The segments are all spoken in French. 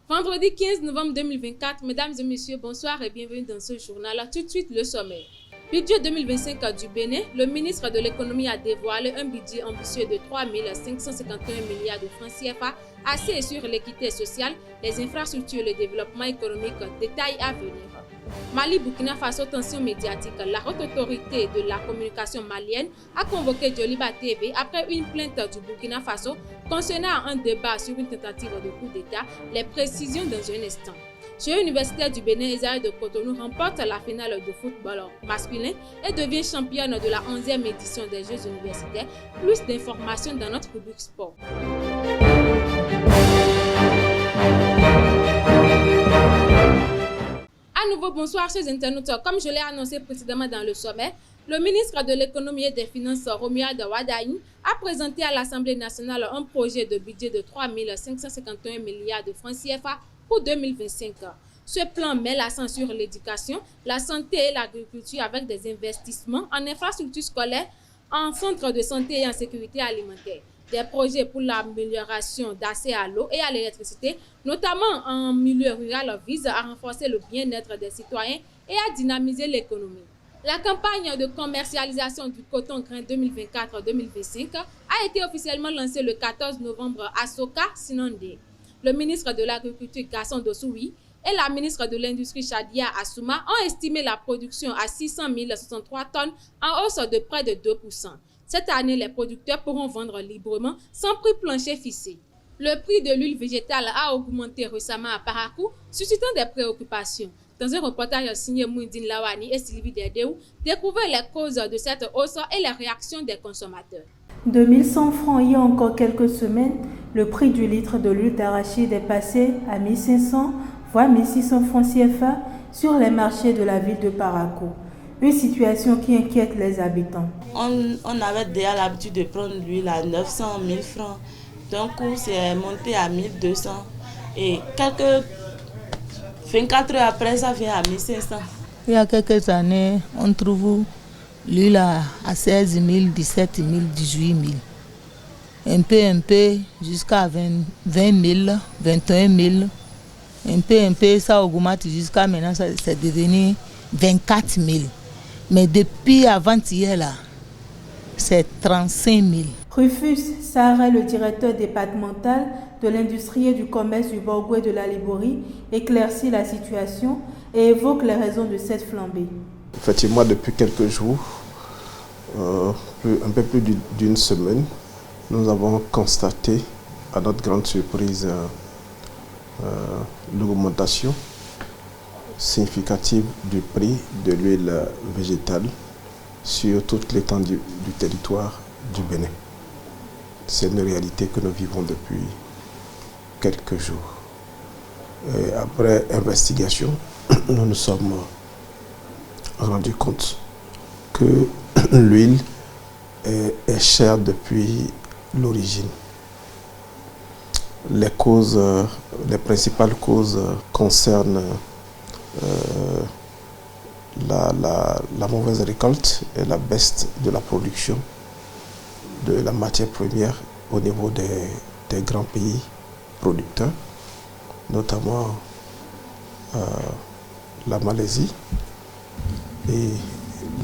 Vendredi 15 novembre 2024, mesdames et messieurs, bonsoir et bienvenue dans ce journal. Tout de suite, le sommet. Budget 2025 du Bénin, le ministre de l'économie a dévoilé un budget ambitieux de 3 551 milliards de francs CFA, axé sur l'équité sociale, les infrastructures et le développement économique. Détails à venir. Mali, Burkina Faso, tension médiatique. La haute autorité de la communication malienne a convoqué Joliba TV après une plainte du Burkina Faso concernant un débat sur une tentative de coup d'État. Les précisions dans un instant. Chez l'Université du Bénin, Isaïe de Cotonou remporte la finale de football masculin et devient championne de la 11e édition des Jeux universitaires. Plus d'informations dans notre rubrique sport. À nouveau, bonsoir chers internautes. Comme je l'ai annoncé précédemment dans le sommet, le ministre de l'économie et des finances, Romuald Wardani, a présenté à l'Assemblée nationale un projet de budget de 3 551 milliards de francs CFA pour 2025. Ce plan met l'accent sur l'éducation, la santé et l'agriculture avec des investissements en infrastructures scolaires, en centres de santé et en sécurité alimentaire. Des projets pour l'amélioration d'accès à l'eau et à l'électricité, notamment en milieu rural, visent à renforcer le bien-être des citoyens et à dynamiser l'économie. La campagne de commercialisation du coton grain 2024-2025 a été officiellement lancée le 14 novembre à Soka, Sinandé. Le ministre de l'Agriculture, Gaston Dossoui, et la ministre de l'Industrie, Chadia Assouma, ont estimé la production à 600 063 tonnes, en hausse de près de 2%. Cette année, les producteurs pourront vendre librement sans prix plancher fixé. Le prix de l'huile végétale a augmenté récemment à Parakou, suscitant des préoccupations. Dans un reportage signé Mouindine Lawani et Sylvie Dedéou, découvrez les causes de cette hausse et les réactions des consommateurs. 2100 francs il y a encore quelques semaines, le prix du litre de l'huile d'arachide est passé à 1500 voire 1600 francs CFA sur les marchés de la ville de Parakou. Une situation qui inquiète les habitants. On avait déjà l'habitude de prendre l'huile à 900, 1000 francs. D'un coup, c'est monté à 1200. Et quelques 24 heures après, ça vient à 1500. Il y a quelques années, on trouve l'huile à 16 000, 17 000, 18 000. Un peu, jusqu'à 20 000, 21 000. Un peu, ça augmente jusqu'à maintenant, c'est devenu 24 000. Mais depuis avant-hier, là, c'est 35 000. Rufus Sarah, le directeur départemental de l'industrie et du commerce du Borgoué de la Liborie, éclaircit la situation et évoque les raisons de cette flambée. Effectivement, depuis quelques jours, un peu plus d'une semaine, nous avons constaté, à notre grande surprise, l'augmentation significative du prix de l'huile végétale sur toute l'étendue du territoire du Bénin. C'est une réalité que nous vivons depuis quelques jours. Et après investigation, nous nous sommes rendus compte que l'huile est chère depuis l'origine. Les principales causes concernent la mauvaise récolte et la baisse de la production de la matière première au niveau des grands pays producteurs, notamment la Malaisie et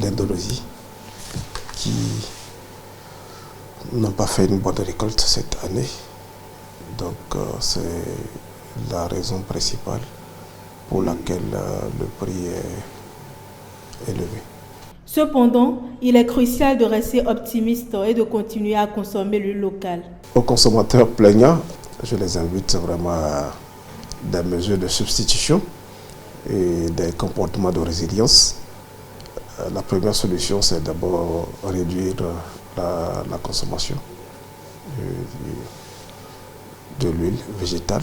l'Indonésie, qui n'ont pas fait une bonne récolte cette année. Donc c'est la raison principale pour laquelle le prix est élevé. Cependant, il est crucial de rester optimiste et de continuer à consommer l'huile locale. Aux consommateurs plaignants, je les invite vraiment à des mesures de substitution et des comportements de résilience. La première solution, c'est d'abord réduire la consommation de l'huile végétale.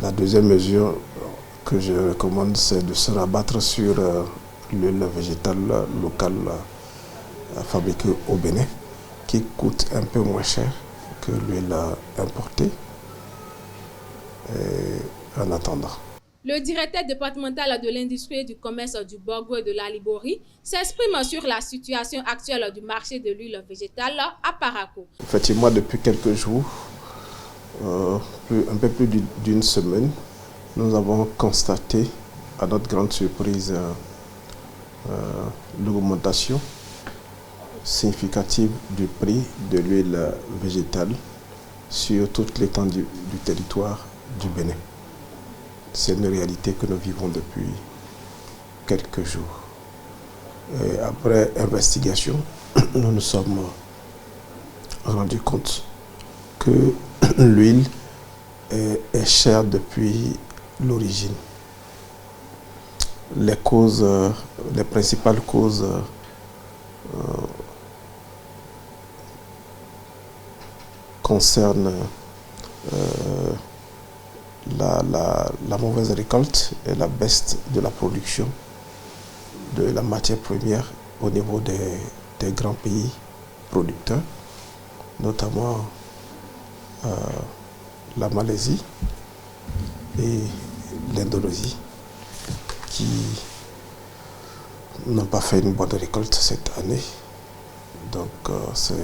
La deuxième mesure que je recommande, c'est de se rabattre sur l'huile végétale locale fabriquée au Bénin, qui coûte un peu moins cher que l'huile importée en attendant. Le directeur départemental de l'industrie et du commerce du Borgo et de la Liborie s'exprime sur la situation actuelle du marché de l'huile végétale à Parakou. Effectivement, depuis quelques jours, un peu plus d'une semaine, nous avons constaté, à notre grande surprise, l'augmentation significative du prix de l'huile végétale sur toute l'étendue du territoire du Bénin. C'est une réalité que nous vivons depuis quelques jours. Et après investigation, nous nous sommes rendus compte que l'huile est chère depuis l'origine. Les principales causes concernent la mauvaise récolte et la baisse de la production de la matière première au niveau des grands pays producteurs, notamment la Malaisie et l'Indonésie, qui n'ont pas fait une bonne récolte cette année. Donc c'est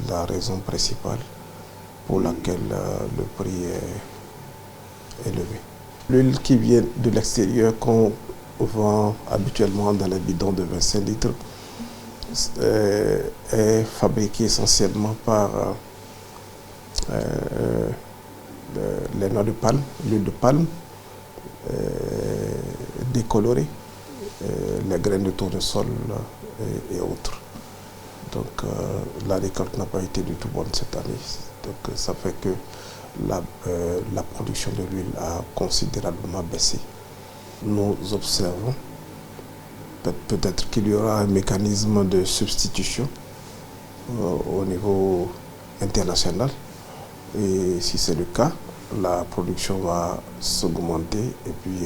la raison principale pour laquelle le prix est élevé. L'huile qui vient de l'extérieur, qu'on vend habituellement dans les bidons de 25 litres, est fabriquée essentiellement par les noix de palme, l'huile de palme décolorée, les graines de tournesol et autres. Donc la récolte n'a pas été du tout bonne cette année. Donc ça fait que la production de l'huile a considérablement baissé. Nous observons peut-être qu'il y aura un mécanisme de substitution au niveau international. Et si c'est le cas, la production va s'augmenter et puis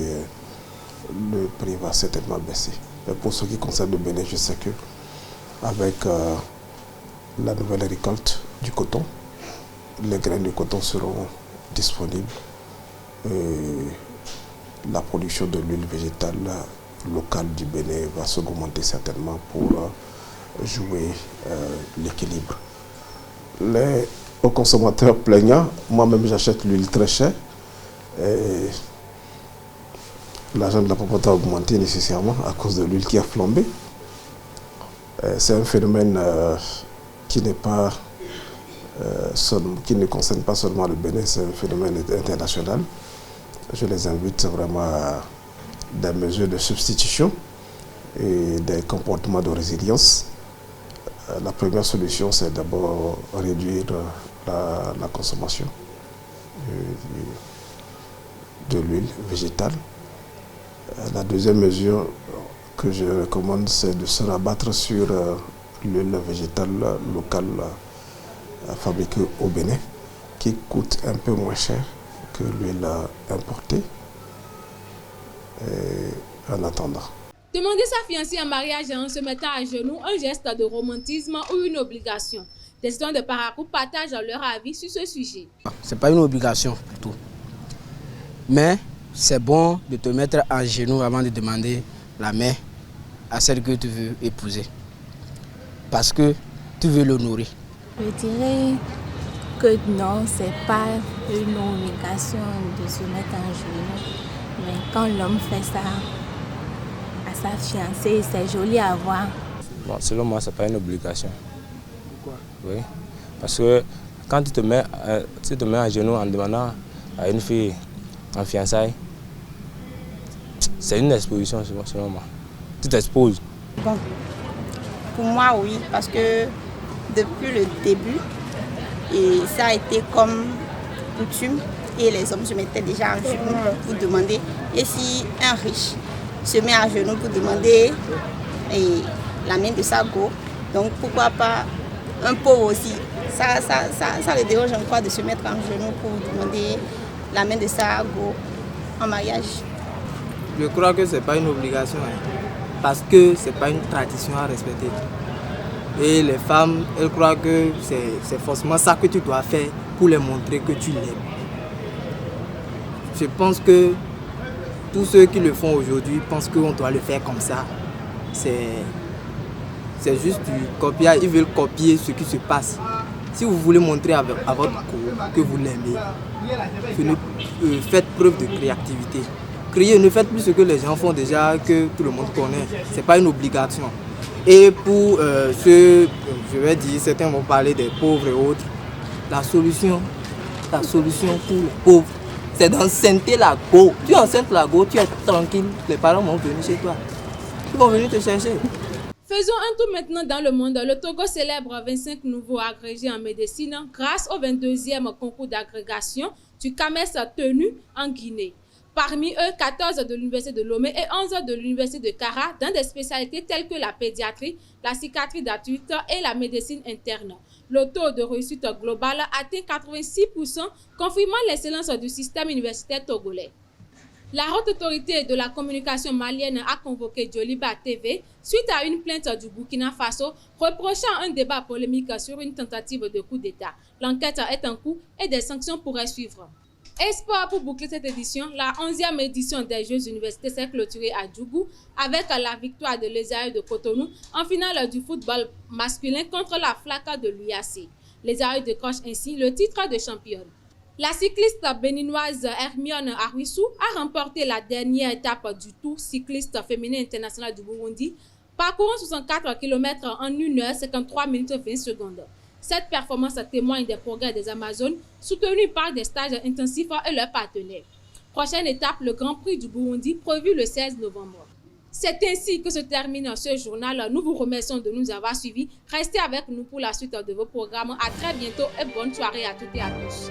le prix va certainement baisser. Mais pour ce qui concerne le Bénin, je sais que avec la nouvelle récolte du coton, les graines de coton seront disponibles et la production de l'huile végétale locale du Bénin va s'augmenter certainement pour jouer l'équilibre. Aux consommateurs plaignants, moi-même j'achète l'huile très chère et l'argent de la propriété a augmenté nécessairement à cause de l'huile qui a flambé. C'est un phénomène qui ne concerne pas seulement le Bénin, c'est un phénomène international. Je les invite vraiment à des mesures de substitution et des comportements de résilience. La première solution, c'est d'abord réduire la consommation de l'huile végétale. La deuxième mesure que je recommande, c'est de se rabattre sur l'huile végétale locale fabriquée au Bénin, qui coûte un peu moins cher que l'huile importée en attendant. Demander sa fiancée en mariage en se mettant à genoux, un geste de romantisme ou une obligation. Les citoyens de Parakou partagent leur avis sur ce sujet. Ce n'est pas une obligation pour tout. Mais c'est bon de te mettre à genoux avant de demander la main à celle que tu veux épouser. Parce que tu veux l'honorer. Je dirais que non, ce n'est pas une obligation de se mettre à genoux. Mais quand l'homme fait ça à sa fiancée, c'est joli à voir. Bon, selon moi, ce n'est pas une obligation. Pourquoi? Oui, parce que quand tu te mets à genoux en demandant à une fille en fiançailles, c'est une exposition selon moi. Tu t'exposes. Bon, pour moi, oui, parce que depuis le début, et ça a été comme coutume, et les hommes se mettaient déjà à genoux pour demander. Et si un riche se met à genoux pour demander la main de sa go, donc pourquoi pas un pauvre aussi. Ça le dérange en quoi de se mettre en genoux pour demander la main de sa go en mariage. Je crois que ce n'est pas une obligation, parce que ce n'est pas une tradition à respecter. Et les femmes, elles croient que c'est forcément ça que tu dois faire pour les montrer que tu l'aimes. Je pense que tous ceux qui le font aujourd'hui pensent qu'on doit le faire comme ça. C'est juste du copiage, ils veulent copier ce qui se passe. Si vous voulez montrer à votre cours que vous l'aimez, faites preuve de créativité. Criez, ne faites plus ce que les gens font déjà, que tout le monde connaît. Ce n'est pas une obligation. Et pour ceux, je vais dire, certains vont parler des pauvres et autres, la solution pour les pauvres, c'est d'enceinte la go. Tu enceintes la go, tu es tranquille, les parents vont venir chez toi. Ils vont venir te chercher. Faisons un tour maintenant dans le monde. Le Togo célèbre 25 nouveaux agrégés en médecine grâce au 22e concours d'agrégation du CAMES tenu en Guinée. Parmi eux, 14 de l'Université de Lomé et 11 de l'Université de Kara dans des spécialités telles que la pédiatrie, la psychiatrie d'adulte et la médecine interne. Le taux de réussite globale atteint 86%, confirmant l'excellence du système universitaire togolais. La haute autorité de la communication malienne a convoqué Joliba TV suite à une plainte du Burkina Faso reprochant un débat polémique sur une tentative de coup d'État. L'enquête est en cours et des sanctions pourraient suivre. Espoir pour boucler cette édition, la 11e édition des Jeux universitaires s'est clôturée à Djougou avec la victoire de Les Aïeux de Cotonou en finale du football masculin contre la Flaca de l'UAC. Les Aïeux décrochent ainsi le titre de championne. La cycliste béninoise Hermione Arwissou a remporté la dernière étape du Tour cycliste féminin international du Burundi, parcourant 64 km en 1 h 53 minutes 20 secondes. Cette performance témoigne des progrès des Amazones, soutenus par des stages intensifs et leurs partenaires. Prochaine étape, le Grand Prix du Burundi, prévu le 16 novembre. C'est ainsi que se termine ce journal. Nous vous remercions de nous avoir suivis. Restez avec nous pour la suite de vos programmes. À très bientôt et bonne soirée à toutes et à tous.